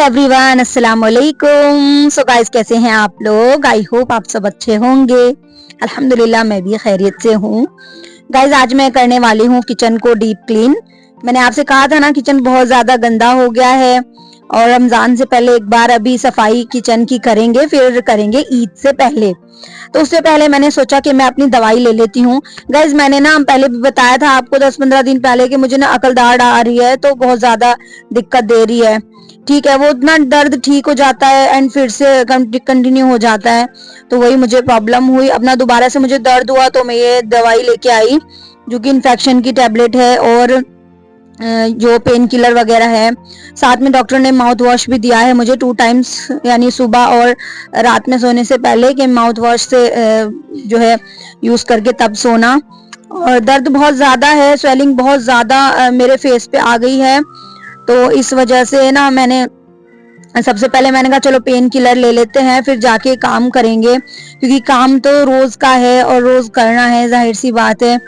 Everyone, अस्सलाम वालेकुम। So guys, कैसे हैं आप लोग? आई होप आप सब अच्छे होंगे। अल्हम्दुलिल्लाह मैं भी खैरियत से हूँ। गाइस, आज मैं करने वाली हूँ किचन को डीप क्लीन। मैंने आपसे कहा था ना, किचन बहुत ज्यादा गंदा हो गया है और रमजान से पहले एक बार अभी सफाई किचन की करेंगे, फिर करेंगे ईद से पहले। तो उससे पहले मैंने सोचा कि मैं अपनी दवाई ले लेती हूँ। गाइज, मैंने ना पहले भी बताया था आपको 10-15 दिन पहले कि मुझे ना अकल दाढ़ आ रही है, तो बहुत ज्यादा दिक्कत दे रही है। ठीक है, वो ना दर्द ठीक हो जाता है एंड फिर से कंटिन्यू हो जाता है, तो वही मुझे प्रॉब्लम हुई। अपना दोबारा से मुझे दर्द हुआ तो मैं ये दवाई लेके आई, जो कि इन्फेक्शन की टेबलेट है और जो पेन किलर वगैरह है। साथ में डॉक्टर ने माउथ वॉश भी दिया है मुझे 2 टाइम्स, यानी सुबह और रात में सोने से पहले, कि माउथ वॉश से जो है यूज करके तब सोना। और दर्द बहुत ज्यादा है, स्वेलिंग बहुत ज्यादा मेरे फेस पे आ गई है, तो इस वजह से ना मैंने सबसे पहले मैंने कहा चलो पेन किलर ले लेते हैं, फिर जाके काम करेंगे, क्योंकि काम तो रोज का है और रोज करना है, जाहिर सी बात है।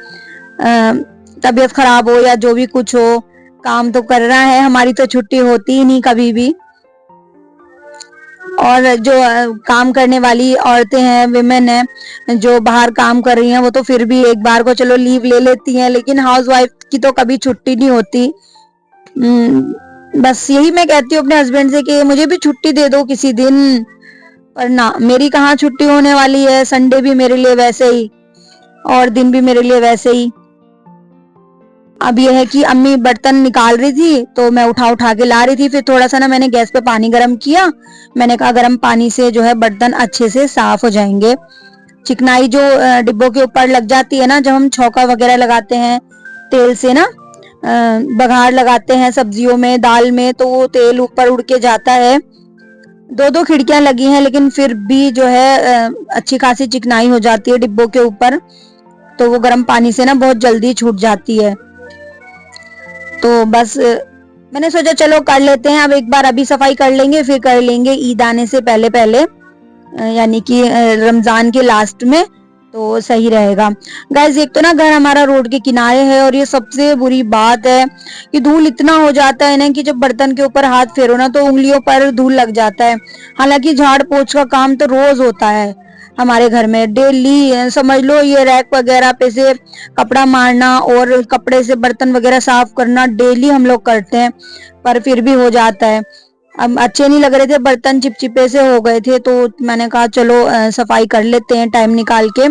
तबीयत खराब हो या जो भी कुछ हो, काम तो करना है, हमारी तो छुट्टी होती ही नहीं कभी भी। और जो काम करने वाली औरतें हैं, विमेन हैं, जो बाहर काम कर रही हैं, वो तो फिर भी एक बार को चलो लीव ले लेती हैं, लेकिन हाउसवाइफ की तो कभी छुट्टी नहीं होती। बस यही मैं कहती हूँ अपने हस्बैंड से कि मुझे भी छुट्टी दे दो किसी दिन, पर ना, मेरी कहाँ छुट्टी होने वाली है। संडे भी मेरे लिए वैसे ही और दिन भी मेरे लिए वैसे ही। अब यह है कि अम्मी बर्तन निकाल रही थी तो मैं उठा उठा के ला रही थी, फिर थोड़ा सा ना मैंने गैस पे पानी गर्म किया। मैंने कहा गर्म पानी से जो है बर्तन अच्छे से साफ हो जाएंगे। चिकनाई जो डिब्बों के ऊपर लग जाती है ना, जब हम छौंका वगैरह लगाते हैं तेल से ना, बघार लगाते हैं सब्जियों में, दाल में, तो वो तेल ऊपर उड़ के जाता है। 2-2 खिड़कियां लगी हैं, लेकिन फिर भी जो है अच्छी खासी चिकनाई हो जाती है डिब्बों के ऊपर, तो वो गर्म पानी से ना बहुत जल्दी छूट जाती है। तो बस मैंने सोचा चलो कर लेते हैं, अब एक बार अभी सफाई कर लेंगे, फिर कर लेंगे ईद आने से पहले पहले, यानी कि रमजान के लास्ट में, तो सही रहेगा। गाइस, एक तो ना घर हमारा रोड के किनारे है, और ये सबसे बुरी बात है कि धूल इतना हो जाता है ना कि जब बर्तन के ऊपर हाथ फेरो ना तो उंगलियों पर धूल लग जाता है। हालांकि झाड़ पोंछ का काम तो रोज होता है हमारे घर में, डेली समझ लो। ये रैक वगैरह पे से कपड़ा मारना और कपड़े से बर्तन वगैरह साफ करना डेली हम लोग करते हैं, पर फिर भी हो जाता है। अब अच्छे नहीं लग रहे थे, बर्तन चिपचिपे से हो गए थे, तो मैंने कहा चलो सफाई कर लेते हैं टाइम निकाल के।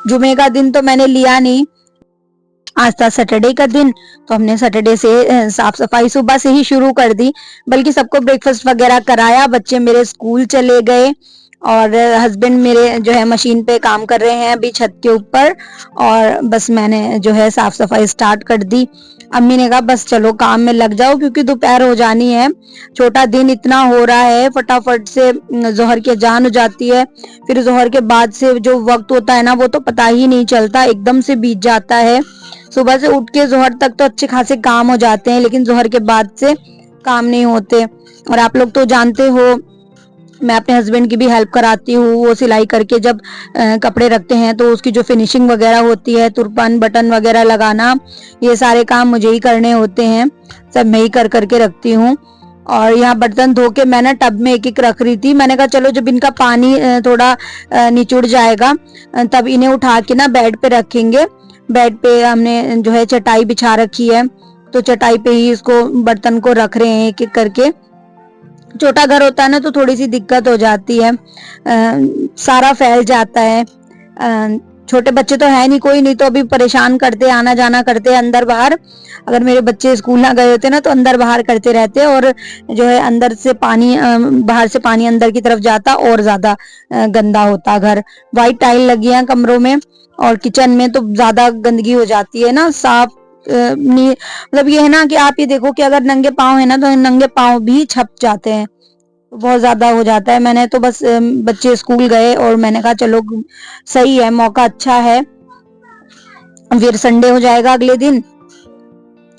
जुमे का दिन तो मैंने लिया नहीं, आज था सैटरडे का दिन, तो हमने सैटरडे से साफ सफाई सुबह से ही शुरू कर दी। बल्कि सबको ब्रेकफास्ट वगैरह कराया, बच्चे मेरे स्कूल चले गए और हस्बैंड मेरे जो है मशीन पे काम कर रहे हैं अभी छत के ऊपर, और बस मैंने जो है साफ सफाई स्टार्ट कर दी। अम्मी ने कहा बस चलो काम में लग जाओ, क्योंकि दोपहर हो जानी है, छोटा दिन इतना हो रहा है, फटाफट से जोहर की अजान हो जाती है, फिर जोहर के बाद से जो वक्त होता है ना वो तो पता ही नहीं चलता, एकदम से बीत जाता है। सुबह से उठ के जोहर तक तो अच्छे खासे काम हो जाते हैं, लेकिन जोहर के बाद से काम नहीं होते। और आप लोग तो जानते हो मैं अपने हस्बैंड की भी हेल्प कराती हूँ, वो सिलाई करके जब कपड़े रखते हैं तो उसकी जो फिनिशिंग वगैरह होती है, तुरपन बटन वगैरह लगाना, ये सारे काम मुझे ही करने होते हैं, सब मैं ही कर करके रखती हूँ। और यहाँ बर्तन धो के मैं ना टब में एक एक रख रही थी। मैंने कहा चलो जब इनका पानी थोड़ा निचुड़ जाएगा तब इन्हें उठा के ना बेड पे रखेंगे। बेड पे हमने जो है चटाई बिछा रखी है, तो चटाई पे ही इसको बर्तन को रख रहे हैं एक एक करके। छोटा घर होता है ना तो थोड़ी सी दिक्कत हो जाती है, सारा फैल जाता है। छोटे बच्चे तो है नहीं, कोई नहीं तो अभी परेशान करते, आना जाना करते अंदर बाहर। अगर मेरे बच्चे स्कूल ना गए होते ना तो अंदर बाहर करते रहते, और जो है अंदर से पानी बाहर से पानी अंदर की तरफ जाता और ज्यादा गंदा होता घर। वाइट टाइल लगी है कमरों में, और किचन में तो ज्यादा गंदगी हो जाती है ना, साफ नहीं। मतलब ये है ना कि आप ये देखो कि अगर नंगे पाँव है ना तो नंगे पाँव भी छप जाते हैं, तो बहुत ज्यादा हो जाता है। मैंने तो बस बच्चे स्कूल गए और मैंने कहा चलो सही है, मौका अच्छा है, फिर संडे हो जाएगा अगले दिन।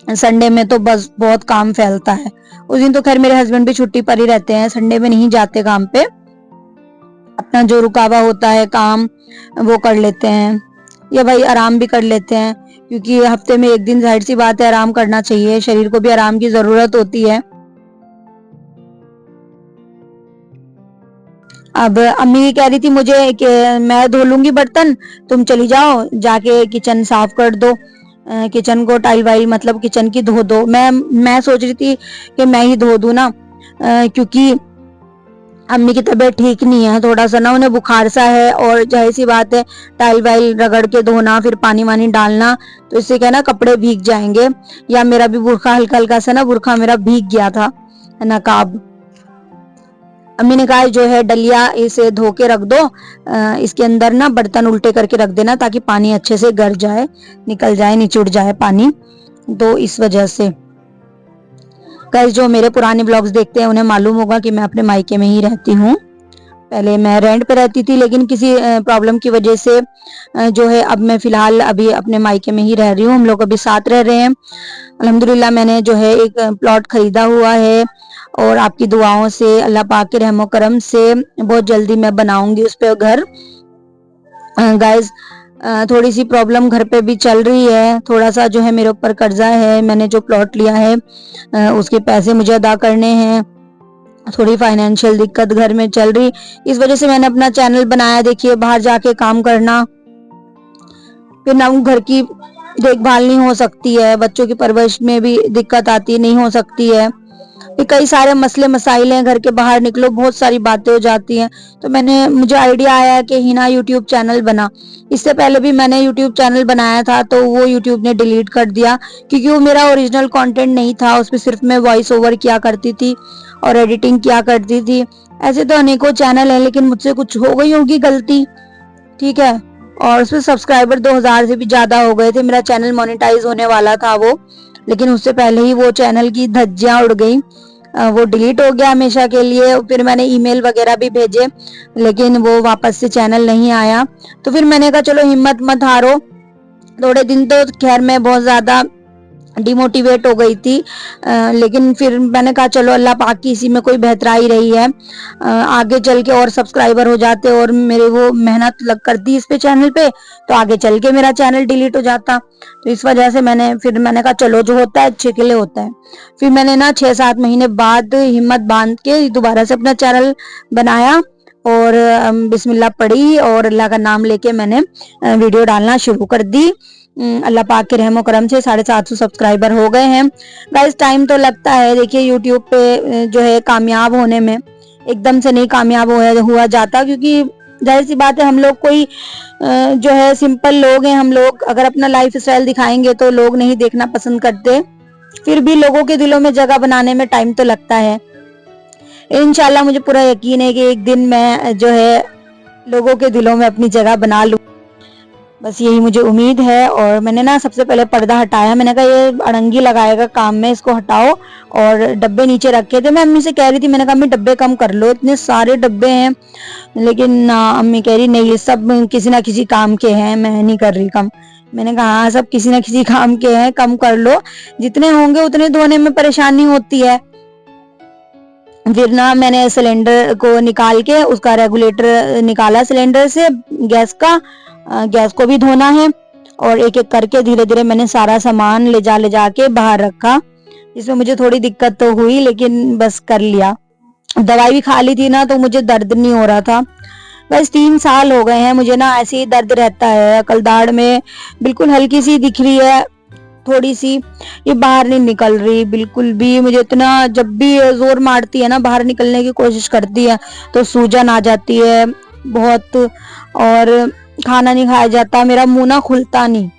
संडे में तो बस बहुत काम फैलता है। उस दिन तो खैर मेरे हस्बैंड भी छुट्टी पर ही रहते हैं, संडे में नहीं जाते काम पे, अपना जो रुकावा होता है काम वो कर लेते हैं, या भाई आराम भी कर लेते हैं, क्योंकि हफ्ते में एक दिन जाहिर सी बात है आराम करना चाहिए, शरीर को भी आराम की जरूरत होती है। अब अम्मी भी कह रही थी मुझे कि मैं धो लूंगी बर्तन, तुम चली जाओ जाके किचन साफ कर दो, किचन को टाइल वाइल मतलब किचन की धो दो। मैं सोच रही थी कि मैं ही धो दूं ना, क्योंकि अम्मी की तबीयत ठीक नहीं है, थोड़ा सा ना उन्हें बुखार सा है, और जाहिर सी बात है टाइल वाइल रगड़ के धोना फिर पानी वानी डालना तो इससे क्या ना कपड़े भीग जाएंगे, या मेरा भी बुरखा हल्का हल्का सा ना बुरखा मेरा भीग गया था, नकाब। अम्मी ने कहा जो है डलिया इसे धो के रख दो, इसके अंदर ना बर्तन उल्टे करके रख देना ताकि पानी अच्छे से गर जाए, निकल जाए, निचुड़ जाए पानी। तो इस वजह से गाइस जो मेरे पुराने ब्लॉग्स देखते हैं उन्हें मालूम होगा कि मैं अपने मायके में ही रहती हूँ। पहले मैं रेंट पे रहती थी, लेकिन किसी प्रॉब्लम की वजह से जो है अब मैं फिलहाल अभी अपने मायके में ही रह रही हूँ। हम लोग अभी साथ रह रहे हैं अल्हम्दुलिल्लाह। मैंने जो है एक प्लॉट खरीदा हुआ है, और आपकी दुआओं से, अल्लाह पाक के रहमो करम से बहुत जल्दी मैं बनाऊंगी उस पे घर। गाइस थोड़ी सी प्रॉब्लम घर पे भी चल रही है, थोड़ा सा जो है मेरे ऊपर कर्जा है, मैंने जो प्लॉट लिया है उसके पैसे मुझे अदा करने हैं, थोड़ी फाइनेंशियल दिक्कत घर में चल रही, इस वजह से मैंने अपना चैनल बनाया। देखिए बाहर जाके काम करना, फिर ना घर की देखभाल नहीं हो सकती है, बच्चों की परवरिश में भी दिक्कत आती नहीं हो सकती है, कई सारे मसले मसाइल हैं, घर के बाहर निकलो बहुत सारी बातें हो जाती हैं। तो मुझे आइडिया आया कि हिना यूट्यूब चैनल बना। इससे पहले भी मैंने यूट्यूब चैनल बनाया था तो वो यूट्यूब ने डिलीट कर दिया, क्योंकि वो मेरा ओरिजिनल कंटेंट नहीं था, उसमें सिर्फ मैं वॉइस ओवर किया करती थी और एडिटिंग किया करती थी। ऐसे तो अनेकों चैनल हैं, लेकिन मुझसे कुछ हो गई होगी गलती, ठीक है। और उसमें सब्सक्राइबर 2000 से भी ज्यादा हो गए थे, मेरा चैनल मोनेटाइज होने वाला था वो, लेकिन उससे पहले ही वो चैनल की धज्जियां उड़ गई, वो डिलीट हो गया हमेशा के लिए। फिर मैंने ईमेल वगैरह भी भेजे, लेकिन वो वापस से चैनल नहीं आया। तो फिर मैंने कहा चलो हिम्मत मत हारो। थोड़े दिन तो खैर मैं बहुत ज्यादा डिमोटिवेट हो गई थी, लेकिन फिर मैंने कहा चलो अल्लाह पाक की इसी में कोई बेहतराई रही है, आगे चल के और सब्सक्राइबर हो जाते और मेरे वो मेहनत लग करती इस पे चैनल पे, तो आगे चल के मेरा चैनल डिलीट हो जाता। तो इस वजह से मैंने कहा चलो जो होता है अच्छे के लिए होता है। फिर मैंने ना 6-7 महीने बाद हिम्मत बांध के दोबारा से अपना चैनल बनाया, और बिस्मिल्लाह पढ़ी और अल्लाह का नाम लेके मैंने वीडियो डालना शुरू कर दी। अल्लाह पाक के रहमो करम से 750 सब्सक्राइबर हो गए हैं। गाइस टाइम तो लगता है, देखिए यूट्यूब पे जो है कामयाब होने में एकदम से नहीं कामयाब हुआ जाता, क्योंकि जाहिर सी बात है हम लोग कोई जो है सिंपल लोग हैं, हम लोग अगर अपना लाइफ स्टाइल दिखाएंगे तो लोग नहीं देखना पसंद करते, फिर भी लोगों के दिलों में जगह बनाने में टाइम तो लगता है। इंशाल्लाह मुझे पूरा यकीन है कि एक दिन मैं जो है लोगों के दिलों में अपनी जगह बना लूं, बस यही मुझे उम्मीद है। और मैंने ना सबसे पहले पर्दा हटाया, मैंने कहा ये अड़ंगी लगाएगा काम में, इसको हटाओ, और डब्बे नीचे रखे थे। मैं अम्मी से कह रही थी, मैंने कहा अम्मी डब्बे कम कर लो, इतने सारे डब्बे हैं, लेकिन ना अम्मी कह रही नहीं ये सब किसी ना किसी काम के हैं, मैं नहीं कर रही कम। मैंने कहा हाँ सब किसी ना किसी काम के हैं, कम कर लो, जितने होंगे उतने धोने में परेशानी होती है। फिर ना मैंने सिलेंडर को निकाल के उसका रेगुलेटर निकाला सिलेंडर से, गैस का, गैस को भी धोना है, और एक एक करके धीरे धीरे मैंने सारा सामान ले जा के बाहर रखा। इसमें मुझे थोड़ी दिक्कत तो हुई, लेकिन बस कर लिया। दवाई भी खा ली थी ना तो मुझे दर्द नहीं हो रहा था। बस 3 साल हो गए हैं मुझे ना ऐसे ही दर्द रहता है, अकलदाड़ में बिल्कुल हल्की सी दिख रही है, थोड़ी सी, ये बाहर नहीं निकल रही बिल्कुल भी। मुझे इतना, जब भी जोर मारती है ना बाहर निकलने की कोशिश करती है तो सूजन आ जाती है बहुत, और खाना नहीं खाया जाता, मेरा मुंह ना खुलता नहीं,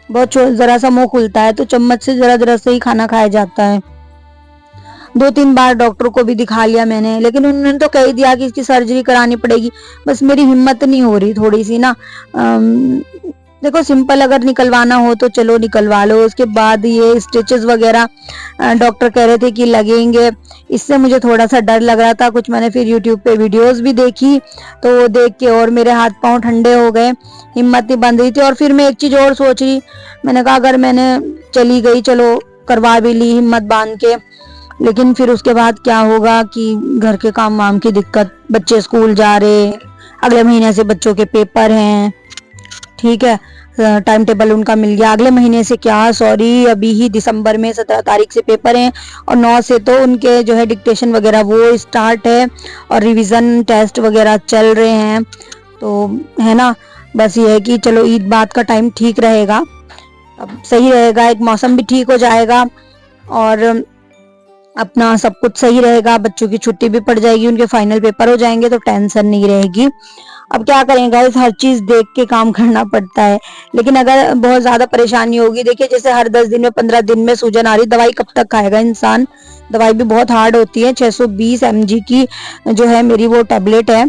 बहुत जरा सा मुंह खुलता है, तो चम्मच से जरा जरा से ही खाना खाया जाता है। 2-3 बार डॉक्टर को भी दिखा लिया मैंने, लेकिन उन्होंने तो कह दिया कि इसकी सर्जरी करानी पड़ेगी। बस मेरी हिम्मत नहीं हो रही थोड़ी सी ना। देखो सिंपल अगर निकलवाना हो तो चलो निकलवा लो, उसके बाद ये स्टिचेस वगैरह डॉक्टर कह रहे थे कि लगेंगे, इससे मुझे थोड़ा सा डर लग रहा था कुछ। मैंने फिर यूट्यूब पे वीडियोस भी देखी, तो वो देख के और मेरे हाथ पांव ठंडे हो गए, हिम्मत नहीं बन रही थी। और फिर मैं एक चीज और सोच रही, मैंने कहा अगर मैंने चली गई, चलो करवा भी ली हिम्मत बांध के, लेकिन फिर उसके बाद क्या होगा कि घर के काम वाम की दिक्कत, बच्चे स्कूल जा रहे, अगले महीने से बच्चों के पेपर हैं, ठीक है, टाइम टेबल उनका मिल गया अगले महीने से, क्या सॉरी अभी ही दिसंबर में 17 तारीख से पेपर हैं और 9 से तो उनके जो है डिक्टेशन वगैरह वो स्टार्ट है और रिवीजन टेस्ट वगैरह चल रहे हैं। तो है ना, बस ये है कि चलो ईद बाद का टाइम ठीक रहेगा, अब सही रहेगा, एक मौसम भी ठीक हो जाएगा और अपना सब कुछ सही रहेगा, बच्चों की छुट्टी भी पड़ जाएगी, उनके फाइनल पेपर हो जाएंगे तो टेंशन नहीं रहेगी। अब क्या करेंगे, हर चीज देख के काम करना पड़ता है, लेकिन अगर बहुत ज्यादा परेशानी होगी, देखिए जैसे हर 10 दिन में 15 दिन में सूजन आ रही, दवाई कब तक खाएगा इंसान, दवाई भी बहुत हार्ड होती है, 620 mg की जो है मेरी वो टैबलेट है,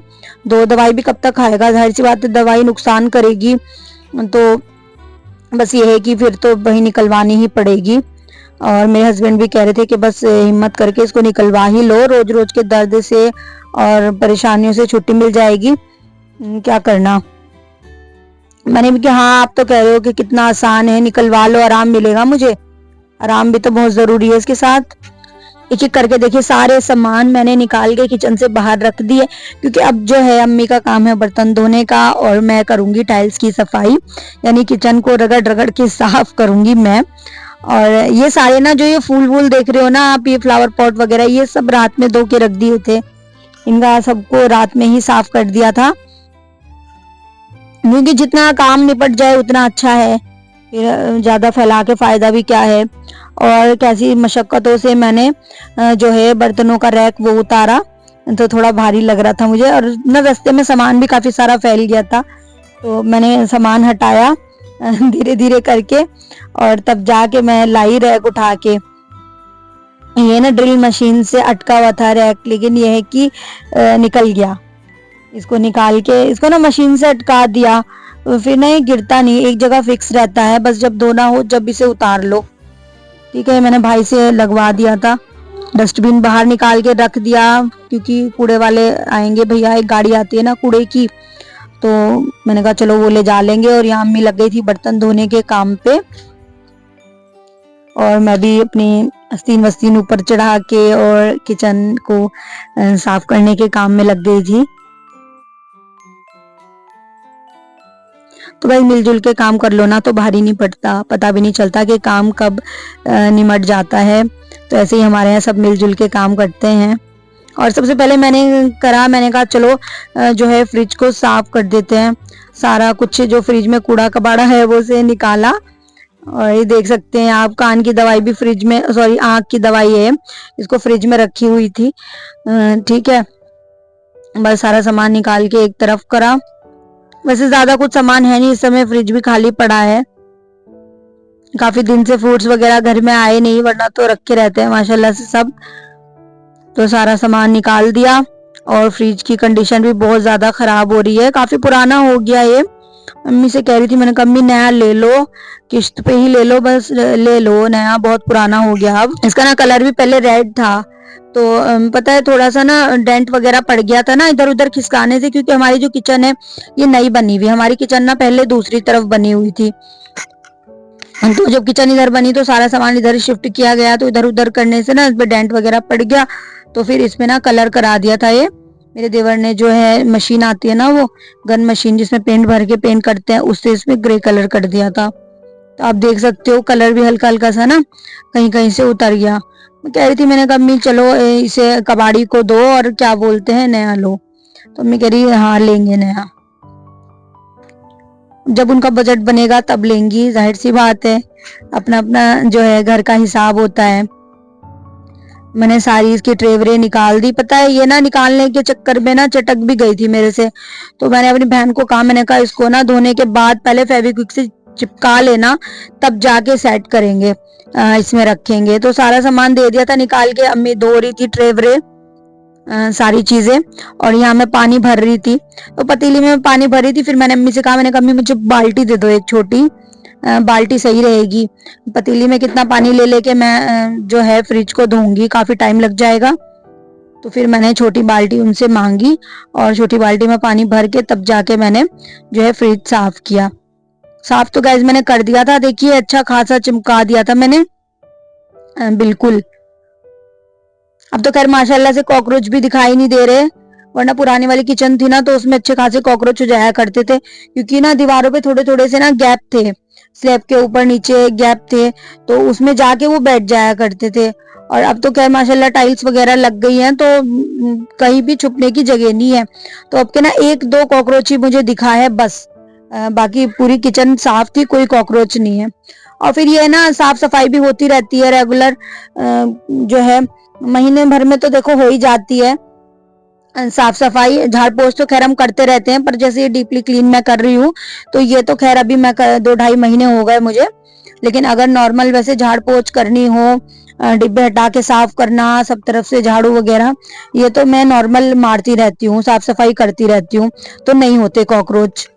दो दवाई भी कब तक खाएगा, जाहिर सी बात है दवाई नुकसान करेगी, तो बस ये है कि फिर तो वही निकलवानी ही पड़ेगी। और मेरे हस्बैंड भी कह रहे थे कि बस हिम्मत करके इसको निकलवा ही लो, रोज रोज के दर्द से और परेशानियों से छुट्टी मिल जाएगी, क्या करना। मैंने भी कहा हाँ आप तो कह रहे हो कि कितना आसान है, निकलवा लो, आराम मिलेगा मुझे, आराम भी तो बहुत जरूरी है इसके साथ। एक एक करके देखिए सारे सामान मैंने निकाल के किचन से बाहर रख दिए, क्योंकि अब जो है अम्मी का काम है बर्तन धोने का और मैं करूंगी टाइल्स की सफाई, यानी किचन को रगड़ रगड़ के साफ करूंगी मैं। और ये सारे ना जो ये फूल वूल देख रहे हो ना आप, ये फ्लावर पॉट वगैरह, ये सब रात में धो के रख दिए थे, इनका सबको रात में ही साफ कर दिया था, क्योंकि जितना काम निपट जाए उतना अच्छा है, फिर ज्यादा फैला के फायदा भी क्या है। और कैसी मशक्कतों से मैंने जो है बर्तनों का रैक वो उतारा, तो थोड़ा भारी लग रहा था मुझे, और ना रास्ते में सामान भी काफी सारा फैल गया था, तो मैंने सामान हटाया धीरे धीरे करके, और तब जाके मैं लाई रैक उठा के। ये ना ड्रिल मशीन से अटका हुआ था रैक, लेकिन ये है कि निकल गया, इसको निकाल के इसको ना मशीन से अटका दिया, फिर ना ये गिरता नहीं, एक जगह फिक्स रहता है, बस जब धोना हो जब इसे उतार लो। ठीक है, मैंने भाई से लगवा दिया था, डस्टबिन बाहर निकाल के रख दिया, क्योंकि कूड़े वाले आएंगे भैया, एक गाड़ी आती है ना कूड़े की, तो मैंने कहा चलो वो ले जा लेंगे। और यहाँ अम्मी लग गई थी बर्तन धोने के काम पे, और मैं भी अपनी आस्तीन वस्तीन ऊपर चढ़ा के और किचन को साफ करने के काम में लग गई थी। तो भाई मिलजुल के काम कर लो ना तो भारी नहीं पड़ता, पता भी नहीं चलता कि काम कब निमट जाता है। तो ऐसे ही हमारे यहाँ सब मिलजुल के काम करते हैं। और सबसे पहले मैंने कहा चलो जो है फ्रिज को साफ कर देते हैं, सारा कुछ जो फ्रिज में कूड़ा कबाड़ा है वो से निकाला। और ये देख सकते हैं आप, कान की दवाई भी फ्रिज में, सॉरी आँख की दवाई है, इसको फ्रिज में रखी हुई थी। ठीक है, बस सारा सामान निकाल के एक तरफ करा। वैसे ज्यादा कुछ सामान है नहीं इस समय, फ्रिज भी खाली पड़ा है, काफी दिन से फ्रूट्स वगैरह घर में आए नहीं, वरना तो रखे रहते हैं माशाल्लाह से सब। तो सारा सामान निकाल दिया, और फ्रिज की कंडीशन भी बहुत ज्यादा खराब हो रही है, काफी पुराना हो गया ये। अम्मी से कह रही थी, मैंने कहा अम्मी नया ले लो, किस्त पे ही ले लो, बस ले लो नया, बहुत पुराना हो गया। अब इसका ना कलर भी पहले रेड था, तो पता है थोड़ा सा ना डेंट वगैरह पड़ गया था ना इधर उधर खिसकाने से, क्योंकि हमारी जो किचन है ये नई बनी हुई, हमारी किचन ना पहले दूसरी तरफ बनी हुई थी, तो जब किचन इधर बनी तो सारा सामान इधर शिफ्ट किया गया, तो इधर उधर करने से ना इस पे डेंट वगैरह पड़ गया, तो फिर इसमें ना कलर करा दिया था। ये मेरे देवर ने, जो है मशीन आती है ना वो गन मशीन जिसमें पेंट भर के पेंट करते हैं, उससे इसमें ग्रे कलर कर दिया था। तो आप देख सकते हो कलर भी हल्का हल्का सा ना कहीं कहीं से उतर गया। मैं कह रही थी, मैंने कहा अम्मी चलो इसे कबाड़ी को दो और क्या बोलते हैं नया लो, तो अम्मी कह रही हाँ लेंगे नया, जब उनका बजट बनेगा तब लेंगी, जाहिर सी बात है, अपना अपना जो है घर का हिसाब होता है। मैंने सारी इसकी ट्रेवरे निकाल दी, पता है ये ना निकालने के चक्कर में ना चटक भी गई थी मेरे से, तो मैंने अपनी बहन को कहा, मैंने कहा इसको ना धोने के बाद पहले फेविक्विक से चिपका लेना, तब जाके सेट करेंगे, इसमें रखेंगे। तो सारा सामान दे दिया था निकाल के, अम्मी धो रही थी ट्रेवरे सारी चीजें, और यहाँ मैं पानी भर रही थी, तो पतीली में पानी भर रही थी, फिर मैंने अम्मी से कहा, मैंने कहा अम्मी मुझे बाल्टी दे दो, एक छोटी बाल्टी सही रहेगी, पतीली में कितना पानी ले लेके मैं जो है फ्रिज को धोऊंगी, काफी टाइम लग जाएगा। तो फिर मैंने छोटी बाल्टी उनसे मांगी, और छोटी बाल्टी में पानी भर के तब जाके मैंने जो है फ्रिज साफ किया। साफ तो गाइस मैंने कर दिया था, देखिए अच्छा खासा चिमका दिया था मैंने, बिल्कुल। अब तो खैर माशाल्लाह से कॉकरोच भी दिखाई नहीं दे रहे, वरना पुरानी वाली किचन थी ना तो उसमें अच्छे खासे कॉकरोच हो जाया करते थे, क्योंकि ना दीवारों पे थोड़े थोड़े से ना गैप थे, स्लैब के ऊपर नीचे गैप थे, तो उसमें जाके वो बैठ जाया करते थे। और अब तो क्या माशाल्लाह टाइल्स वगैरह लग गई हैं, तो कहीं भी छुपने की जगह नहीं है। तो अब के ना एक दो कॉकरोच ही मुझे दिखा है बस, बाकी पूरी किचन साफ थी, कोई कॉकरोच नहीं है। और फिर ये ना साफ सफाई भी होती रहती है रेगुलर, जो है महीने भर में तो देखो हो ही जाती है साफ सफाई। झाड़ पोछ तो खैर हम करते रहते हैं, पर जैसे ये डीपली क्लीन मैं कर रही हूँ तो ये तो खैर अभी मैं 2-2.5 महीने हो गए मुझे। लेकिन अगर नॉर्मल वैसे झाड़ पोछ करनी हो, डिब्बे हटा के साफ करना सब तरफ से झाड़ू वगैरह, ये तो मैं नॉर्मल मारती रहती हूँ, साफ सफाई करती रहती हूँ, तो नहीं होते कॉकरोच।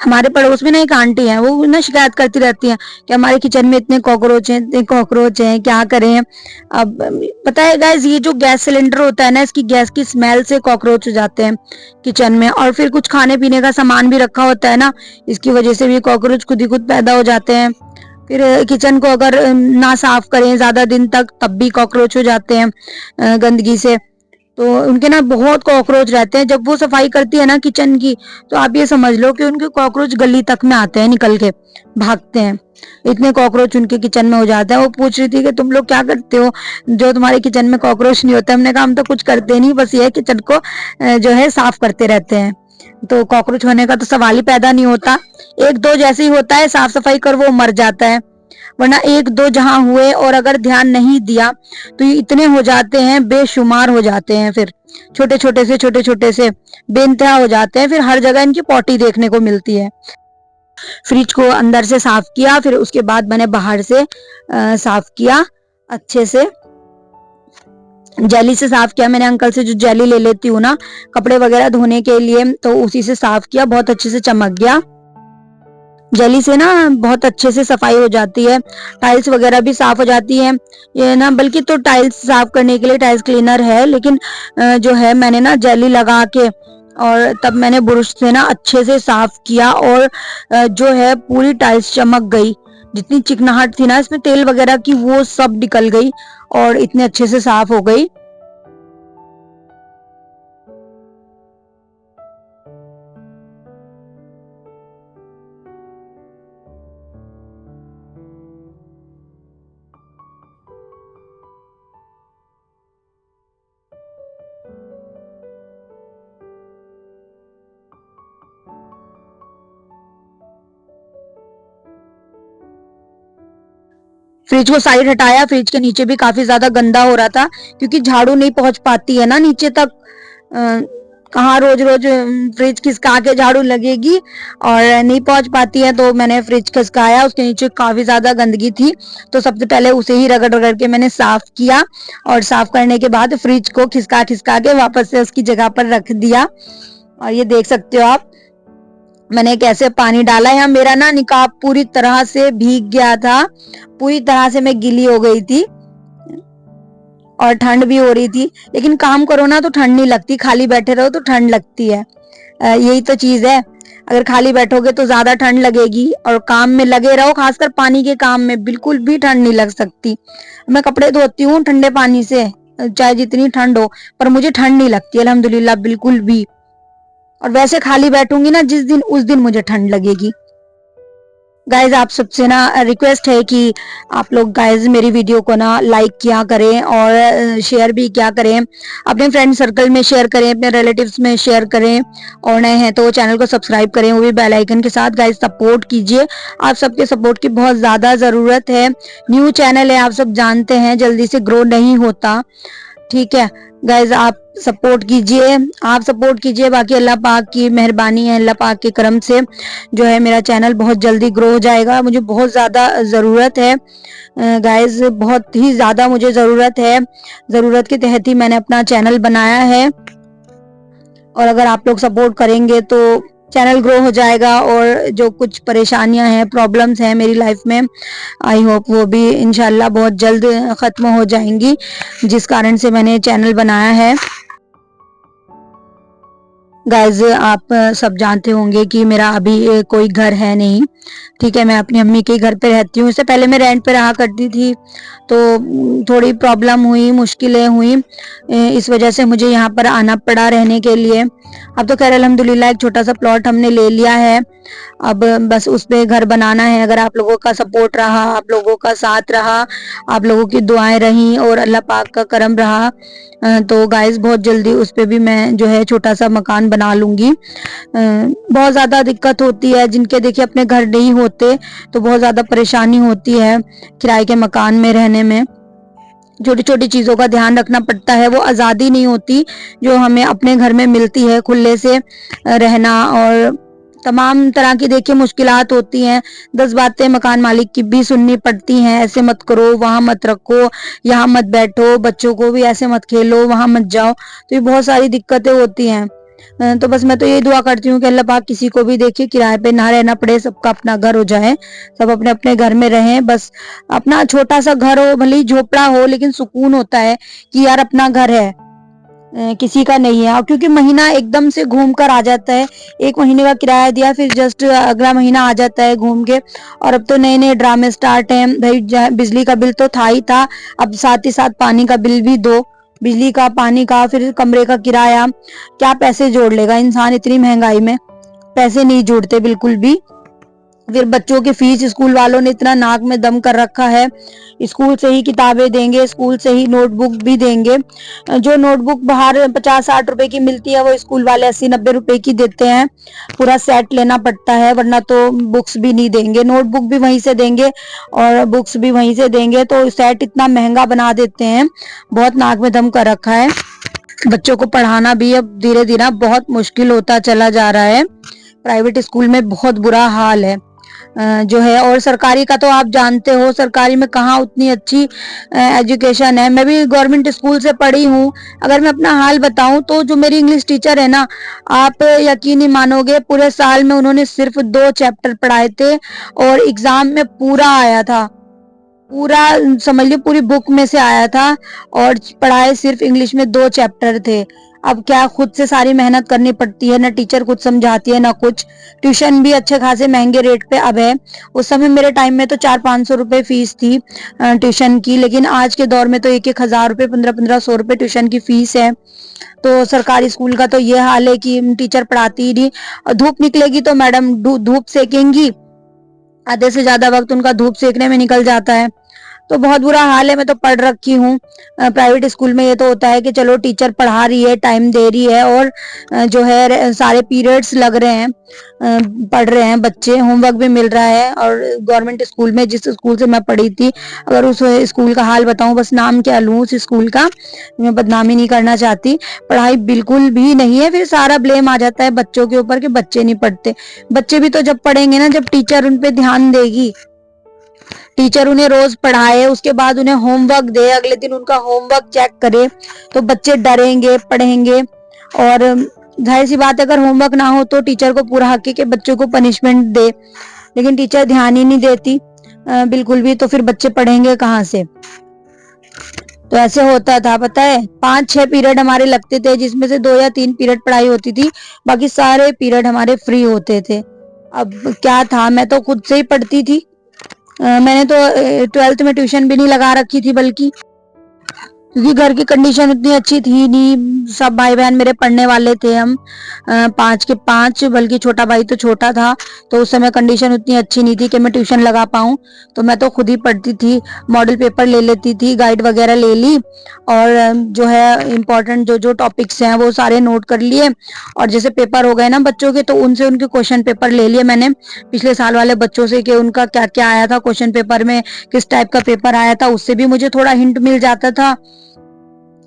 हमारे पड़ोस में ना एक आंटी है, वो ना शिकायत करती रहती है कि हमारे किचन में इतने कॉकरोच हैं, इतने कॉकरोच हैं, क्या करें। अब पता है गाइस, ये जो गैस सिलेंडर होता है ना, इसकी गैस की स्मेल से कॉकरोच हो जाते हैं किचन में। और फिर कुछ खाने पीने का सामान भी रखा होता है ना, इसकी वजह से भी कॉकरोच खुद ही खुद पैदा हो जाते हैं। फिर किचन को अगर ना साफ करें ज्यादा दिन तक, तब भी कॉकरोच हो जाते हैं गंदगी से। तो उनके ना बहुत कॉकरोच रहते हैं। जब वो सफाई करती है ना किचन की, तो आप ये समझ लो कि उनके कॉकरोच गली तक में आते हैं, निकल के भागते हैं, इतने कॉकरोच उनके किचन में हो जाते हैं। वो पूछ रही थी कि तुम लोग क्या करते हो जो तुम्हारे किचन में कॉकरोच नहीं होता। हमने कहा हम तो कुछ करते नहीं, बस ये किचन को जो है साफ करते रहते हैं। तो कॉकरोच होने का तो सवाल ही पैदा नहीं होता। एक दो जैसे ही होता है साफ सफाई कर वो मर जाता है, वरना एक दो जहां हुए और अगर ध्यान नहीं दिया तो ये इतने हो जाते हैं, बेशुमार हो जाते हैं। फिर छोटे छोटे से बेइंतहा हो जाते हैं, फिर हर जगह इनकी पॉटी देखने को मिलती है। फ्रिज को अंदर से साफ किया, फिर उसके बाद मैंने बाहर से साफ किया अच्छे से, जेली से साफ किया मैंने। अंकल से जो जेली ले लेती हूँ ना कपड़े वगैरह धोने के लिए, तो उसी से साफ किया, बहुत अच्छे से चमक गया। जेली से ना बहुत अच्छे से सफाई हो जाती है, टाइल्स वगैरह भी साफ हो जाती है। ये ना बल्कि तो टाइल्स साफ करने के लिए टाइल्स क्लीनर है, लेकिन जो है मैंने ना जेली लगा के और तब मैंने ब्रश से ना अच्छे से साफ किया, और जो है पूरी टाइल्स चमक गई। जितनी चिकनाहट थी ना इसमें तेल वगैरह की, वो सब निकल गई और इतने अच्छे से साफ हो गई। फ्रिज को साइड हटाया, फ्रिज के नीचे भी काफी ज्यादा गंदा हो रहा था, क्योंकि झाड़ू नहीं पहुंच पाती है ना नीचे तक। कहाँ रोज रोज फ्रिज खिसका के झाड़ू लगेगी, और नहीं पहुंच पाती है। तो मैंने फ्रिज खिसकाया, उसके नीचे काफी ज्यादा गंदगी थी, तो सबसे पहले उसे ही रगड़ रगड़ के मैंने साफ किया, और साफ करने के बाद फ्रिज को खिसका खिसका के वापस से उसकी जगह पर रख दिया। और ये देख सकते हो आप मैंने कैसे पानी डाला। यहाँ मेरा ना निकाब पूरी तरह से भीग गया था, पूरी तरह से मैं गीली हो गई थी, और ठंड भी हो रही थी। लेकिन काम करो ना तो ठंड नहीं लगती, खाली बैठे रहो तो ठंड लगती है। यही तो चीज है, अगर खाली बैठोगे तो ज्यादा ठंड लगेगी, और काम में लगे रहो, खासकर पानी के काम में बिल्कुल भी ठंड नहीं लग सकती। मैं कपड़े धोती हूँ ठंडे पानी से, चाहे जितनी ठंड हो, पर मुझे ठंड नहीं लगती अल्हम्दुलिल्लाह बिल्कुल भी। और वैसे खाली बैठूंगी ना जिस दिन, उस दिन मुझे ठंड लगेगी। गाइज आप सबसे ना रिक्वेस्ट है कि आप लोग गाइज मेरी वीडियो को ना लाइक किया करें, और शेयर भी किया करें, अपने फ्रेंड सर्कल में शेयर करें, अपने रिलेटिव्स में शेयर करें, और नए हैं तो चैनल को सब्सक्राइब करें, वो भी बेल आइकन के साथ। गाइज सपोर्ट कीजिए, आप सबके सपोर्ट की बहुत ज्यादा जरूरत है। न्यू चैनल है, आप सब जानते हैं, जल्दी से ग्रो नहीं होता, ठीक है। गाइज आप सपोर्ट कीजिए, आप सपोर्ट कीजिए, बाकी अल्लाह पाक की मेहरबानी है, अल्लाह पाक के करम से जो है मेरा चैनल बहुत जल्दी ग्रो हो जाएगा। मुझे बहुत ज़्यादा ज़रूरत है गाइज, बहुत ही ज़्यादा मुझे ज़रूरत है। ज़रूरत के तहत ही मैंने अपना चैनल बनाया है, और अगर आप लोग सपोर्ट करेंगे तो चैनल ग्रो हो जाएगा, और जो कुछ परेशानियां हैं, प्रॉब्लम्स हैं मेरी लाइफ में, आई होप वो भी इंशाल्लाह बहुत जल्द ख़त्म हो जाएंगी, जिस कारण से मैंने चैनल बनाया है। गाइज आप सब जानते होंगे कि मेरा अभी कोई घर है नहीं। ठीक है, मैं अपनी अम्मी के घर पे रहती हूँ। इससे पहले मैं रेंट पे रहा करती थी, तो थोड़ी प्रॉब्लम हुई, मुश्किलें हुई, इस वजह से मुझे यहाँ पर आना पड़ा रहने के लिए। अब तो खैर अल्हम्दुलिल्लाह एक छोटा सा प्लॉट हमने ले लिया है। अब बस उस पे घर बनाना है। अगर आप लोगों का सपोर्ट रहा, आप लोगों का साथ रहा, आप लोगों की दुआएं रही और अल्लाह पाक का करम रहा, तो गाइस बहुत जल्दी उस पे भी मैं जो है छोटा सा मकान बना लूंगी। बहुत ज़्यादा दिक्कत होती है, जिनके देखिए अपने घर नहीं होते तो बहुत ज़्यादा परेशानी होती है किराए के मकान में रहने में। छोटी छोटी चीज़ों का ध्यान रखना पड़ता है, वो आज़ादी नहीं होती जो हमें अपने घर में मिलती है, खुले से रहना। और तमाम तरह की देखिए मुश्किलात होती हैं, 10 बातें मकान मालिक की भी सुननी पड़ती हैं। ऐसे मत करो, वहां मत रखो, यहाँ मत बैठो, बच्चों को भी ऐसे मत खेलो, वहां मत जाओ, तो ये बहुत सारी दिक्कतें होती हैं। तो बस मैं तो ये दुआ करती हूँ कि अल्लाह पाक किसी को भी देखिए किराए पे ना रहना पड़े, सबका अपना घर हो जाए, सब अपने अपने घर में रहें। बस अपना छोटा सा घर हो, भले ही झोपड़ा हो, लेकिन सुकून होता है कि यार अपना घर है, किसी का नहीं है। और क्योंकि महीना एकदम से घूम कर आ जाता है, 1 महीने का किराया दिया, फिर जस्ट अगला महीना आ जाता है घूम के। और अब तो नए नए ड्रामे स्टार्ट हैं भाई। बिजली का बिल तो था ही था, अब साथ ही साथ पानी का बिल भी दो, बिजली का, पानी का, फिर कमरे का किराया। क्या पैसे जोड़ लेगा इंसान इतनी महंगाई में? पैसे नहीं जोड़ते बिल्कुल भी। फिर बच्चों की फीस स्कूल वालों ने इतना नाक में दम कर रखा है, स्कूल से ही किताबें देंगे, स्कूल से ही नोटबुक भी देंगे। जो नोटबुक बाहर 50-60 रुपए की मिलती है, वो स्कूल वाले 80-90 रुपए की देते हैं। पूरा सेट लेना पड़ता है, वरना तो बुक्स भी नहीं देंगे। नोटबुक भी वहीं से देंगे और बुक्स भी वहीं से देंगे, तो सेट इतना महंगा बना देते हैं, बहुत नाक में दम कर रखा है। बच्चों को पढ़ाना भी अब धीरे धीरे बहुत मुश्किल होता चला जा रहा है। प्राइवेट स्कूल में बहुत बुरा हाल है जो है। और सरकारी का तो आप जानते हो, सरकारी में कहाँ उतनी अच्छी एजुकेशन है। मैं भी गवर्नमेंट स्कूल से पढ़ी हूँ। अगर मैं अपना हाल बताऊं तो जो मेरी इंग्लिश टीचर है ना, आप यकीन नहीं मानोगे, पूरे साल में उन्होंने सिर्फ 2 चैप्टर पढ़ाए थे और एग्जाम में पूरा आया था, पूरा समझ लो पूरी बुक में से आया था। और पढ़ाए सिर्फ इंग्लिश में 2 चैप्टर थे। अब क्या, खुद से सारी मेहनत करनी पड़ती है, ना टीचर कुछ समझाती है ना कुछ। ट्यूशन भी अच्छे खासे महंगे रेट पे अब है। उस समय मेरे टाइम में तो 400-500 रुपए फीस थी ट्यूशन की, लेकिन आज के दौर में तो 1-1 हजार रुपए, 1500-1500 रुपए ट्यूशन की फीस है। तो सरकारी स्कूल का तो ये हाल है कि टीचर पढ़ाती ही नहीं। और धूप निकलेगी तो मैडम धूप सेकेंगी, आधे से ज्यादा वक्त उनका धूप सेकने में निकल जाता है। तो बहुत बुरा हाल है। मैं तो पढ़ रखी हूँ प्राइवेट स्कूल में। ये तो होता है कि चलो टीचर पढ़ा रही है, टाइम दे रही है, और जो है सारे पीरियड्स लग रहे हैं, पढ़ रहे हैं बच्चे, होमवर्क भी मिल रहा है। और गवर्नमेंट स्कूल में, जिस स्कूल से मैं पढ़ी थी, अगर उस स्कूल का हाल बताऊं, बस नाम क्या लूं उस स्कूल का, मैं बदनामी नहीं करना चाहती, पढ़ाई बिल्कुल भी नहीं है। फिर सारा ब्लेम आ जाता है बच्चों के ऊपर कि बच्चे नहीं पढ़ते। बच्चे भी तो जब पढ़ेंगे ना, जब टीचर उन पे ध्यान देगी, टीचर उन्हें रोज पढ़ाए, उसके बाद उन्हें होमवर्क दे, अगले दिन उनका होमवर्क चेक करे, तो बच्चे डरेंगे, पढ़ेंगे। और जाहिर सी बात है, अगर होमवर्क ना हो तो टीचर को पूरा हक है कि बच्चों को पनिशमेंट दे, लेकिन टीचर ध्यान ही नहीं देती बिल्कुल भी, तो फिर बच्चे पढ़ेंगे कहाँ से? तो ऐसे होता था, पता है, 5-6 पीरियड हमारे लगते थे, जिसमें से 2 या 3 पीरियड पढ़ाई होती थी, बाकी सारे पीरियड हमारे फ्री होते थे। अब क्या था, मैं तो खुद से ही पढ़ती थी। मैंने तो 12th में ट्यूशन भी नहीं लगा रखी थी, बल्कि क्योंकि घर की कंडीशन उतनी अच्छी थी नहीं। सब भाई बहन मेरे पढ़ने वाले थे, हम 5 के 5, बल्कि छोटा भाई तो छोटा था, तो उस समय कंडीशन उतनी अच्छी नहीं थी कि मैं ट्यूशन लगा पाऊँ। तो मैं तो खुद ही पढ़ती थी, मॉडल पेपर ले लेती थी, गाइड वगैरह ले ली, और जो है इम्पोर्टेंट जो जो टॉपिक्स हैं वो सारे नोट कर लिए। और जैसे पेपर हो गए ना बच्चों के, तो उनसे उनके क्वेश्चन पेपर ले लिए मैंने पिछले साल वाले बच्चों से, कि उनका क्या क्या आया था क्वेश्चन पेपर में, किस टाइप का पेपर आया था, उससे भी मुझे थोड़ा हिंट मिल जाता था।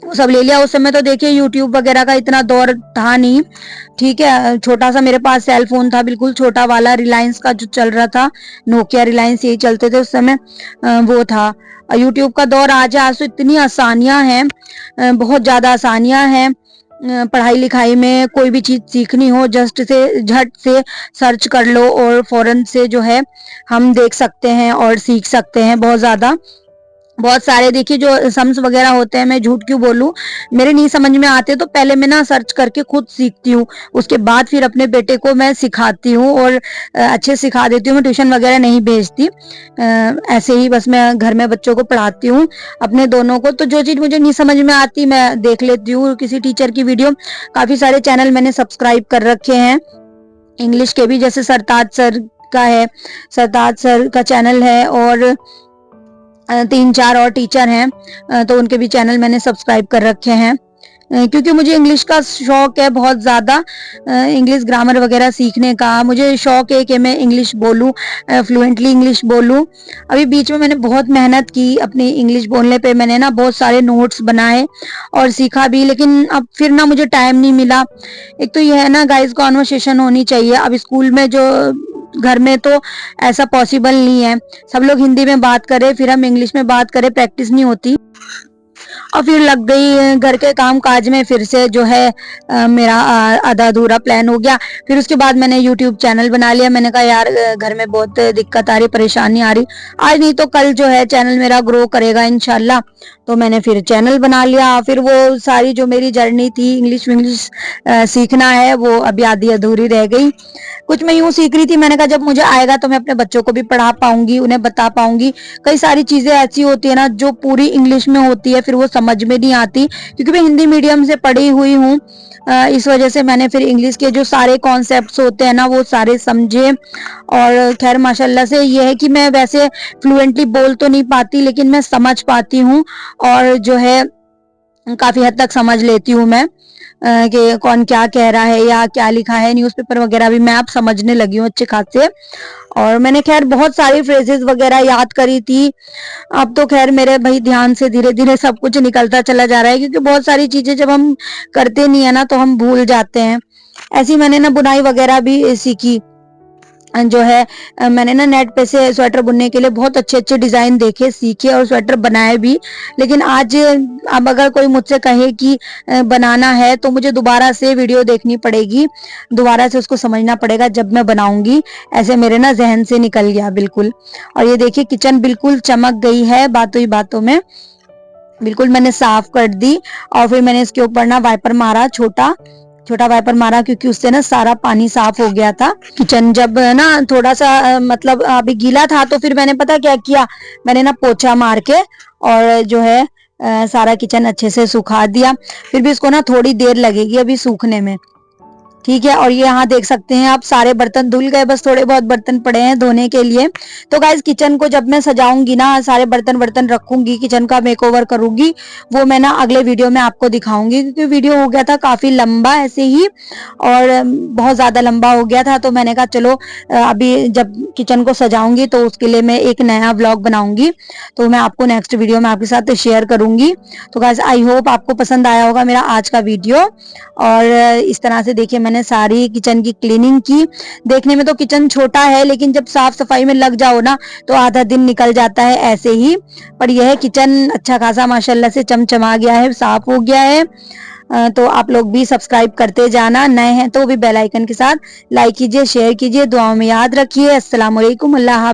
वो सब ले लिया। उस समय तो देखिए यूट्यूब वगैरह का इतना दौर था नहीं, ठीक है, छोटा सा मेरे पास सेल फोन था, बिल्कुल छोटा वाला, रिलायंस का जो चल रहा था, नोकिया रिलायंस यही चलते थे उस समय, वो था। यूट्यूब का दौर आज है, आज तो इतनी आसानियां हैं, बहुत ज्यादा आसानियां हैं पढ़ाई लिखाई में। कोई भी चीज सीखनी हो, जस्ट से झट से सर्च कर लो और फौरन से जो है हम देख सकते हैं और सीख सकते हैं बहुत ज्यादा। बहुत सारे देखिए जो सम्स वगैरह होते हैं, मैं झूठ क्यों बोलूं, मेरे नहीं समझ में आते तो पहले मैं ना सर्च करके खुद सीखती हूँ, उसके बाद फिर अपने बेटे को मैं सिखाती हूँ और अच्छे से सिखा देती हूँ। मैं ट्यूशन वगैरह नहीं भेजती, ऐसे ही बस मैं घर में बच्चों को पढ़ाती हूँ अपने दोनों को। तो जो चीज़ मुझे नहीं समझ में आती मैं देख लेती हूँ किसी टीचर की वीडियो। काफ़ी सारे चैनल मैंने सब्सक्राइब कर रखे हैं इंग्लिश के भी, जैसे सरताज सर का है, सरताज सर का चैनल है, और 3-4 और टीचर हैं, तो उनके भी चैनल मैंने सब्सक्राइब कर रखे हैं, क्योंकि मुझे इंग्लिश का शौक है बहुत ज़्यादा, इंग्लिश ग्रामर वगैरह सीखने का मुझे शौक है कि मैं इंग्लिश बोलूँ, फ्लुएंटली इंग्लिश बोलूँ। अभी बीच में मैंने बहुत मेहनत की अपनी इंग्लिश बोलने पे, मैंने ना बहुत सारे नोट्स बनाए और सीखा भी, लेकिन अब फिर ना मुझे टाइम नहीं मिला। एक तो ये है ना गाइस, कॉन्वर्सेशन होनी चाहिए। अब स्कूल में जो घर में तो ऐसा पॉसिबल नहीं है, सब लोग हिंदी में बात करें फिर हम इंग्लिश में बात करें, प्रैक्टिस नहीं होती। और फिर लग गई घर के काम काज में, फिर से जो है मेरा आधा अधूरा प्लान हो गया। फिर उसके बाद मैंने यूट्यूब चैनल बना लिया। मैंने कहा यार घर में बहुत दिक्कत आ रही, परेशानी आ रही, आज नहीं तो कल जो है चैनल मेरा ग्रो करेगा इंशाल्लाह। तो मैंने फिर चैनल बना लिया। फिर वो सारी जो मेरी जर्नी थी इंग्लिश सीखना है, वो अभी आधी अधूरी रह गई। कुछ मैं यूं सीख रही थी, मैंने कहा जब मुझे आएगा तो मैं अपने बच्चों को भी पढ़ा पाऊंगी, उन्हें बता पाऊंगी। कई सारी चीजें ऐसी होती है ना जो पूरी इंग्लिश में होती है, फिर वो समझ में नहीं आती, क्योंकि मैं हिंदी मीडियम से पढ़ी हुई हूँ। इस वजह से मैंने फिर इंग्लिश के जो सारे कॉन्सेप्ट्स होते हैं ना वो सारे समझे। और खैर माशाल्लाह से ये है कि मैं वैसे फ्लुएंटली बोल तो नहीं पाती, लेकिन मैं समझ पाती हूँ, और जो है काफी हद तक समझ लेती हूँ मैं कि कौन क्या कह रहा है या क्या लिखा है। न्यूज़पेपर वगैरह भी मैं अब समझने लगी हूँ अच्छे खासे। और मैंने खैर बहुत सारी फ्रेजेस वगैरह याद करी थी। अब तो खैर मेरे भाई ध्यान से धीरे धीरे सब कुछ निकलता चला जा रहा है, क्योंकि बहुत सारी चीजें जब हम करते नहीं है ना तो हम भूल जाते हैं। ऐसी मैंने ना बुनाई वगैरह भी सीखी, जो है मैंने ना नेट पे से स्वेटर बुनने के लिए बहुत अच्छे अच्छे डिजाइन देखे, सीखे और स्वेटर बनाए भी। लेकिन आज अब अगर कोई मुझसे कहे कि बनाना है तो मुझे दोबारा से वीडियो देखनी पड़ेगी, दोबारा से उसको समझना पड़ेगा जब मैं बनाऊंगी। ऐसे मेरे ना जहन से निकल गया बिल्कुल। और ये देखिए किचन बिल्कुल चमक गई है बातों ही बातों में, बिल्कुल मैंने साफ कर दी। और फिर मैंने इसके ऊपर ना वाइपर मारा, छोटा छोटा वाइपर मारा, क्योंकि उससे ना सारा पानी साफ हो गया था। किचन जब ना थोड़ा सा मतलब अभी गीला था तो फिर मैंने पता क्या किया, मैंने ना पोछा मार के और जो है सारा किचन अच्छे से सुखा दिया। फिर भी इसको ना थोड़ी देर लगेगी अभी सूखने में, ठीक है। और ये यहाँ देख सकते हैं आप सारे बर्तन धुल गए, बस थोड़े बहुत बर्तन पड़े हैं धोने के लिए। तो गाइस किचन को जब मैं सजाऊंगी ना, सारे बर्तन रखूंगी, किचन का मेकओवर करूंगी, वो मैं ना अगले वीडियो में आपको दिखाऊंगी, क्योंकि वीडियो हो गया था काफी लंबा ऐसे ही, और बहुत ज्यादा लंबा हो गया था। तो मैंने कहा चलो अभी जब किचन को सजाऊंगी तो उसके लिए मैं एक नया व्लॉग बनाऊंगी, तो मैं आपको नेक्स्ट वीडियो में आपके साथ शेयर करूंगी। तो गाइस आई होप आपको पसंद आया होगा मेरा आज का वीडियो। और इस तरह से देखिए मैंने सारी किचन की क्लीनिंग की। देखने में तो किचन छोटा है, लेकिन जब साफ सफाई में लग जाओ ना तो आधा दिन निकल जाता है ऐसे ही। पर यह है किचन अच्छा खासा माशाल्लाह से चमचमा गया है, साफ हो गया है। तो आप लोग भी सब्सक्राइब करते जाना, नए हैं तो भी बेल आइकन के साथ लाइक कीजिए, शेयर कीजिए, दुआओं में याद रखिए। अस्सलाम वालेकुम, अल्लाह हाफ़िज़।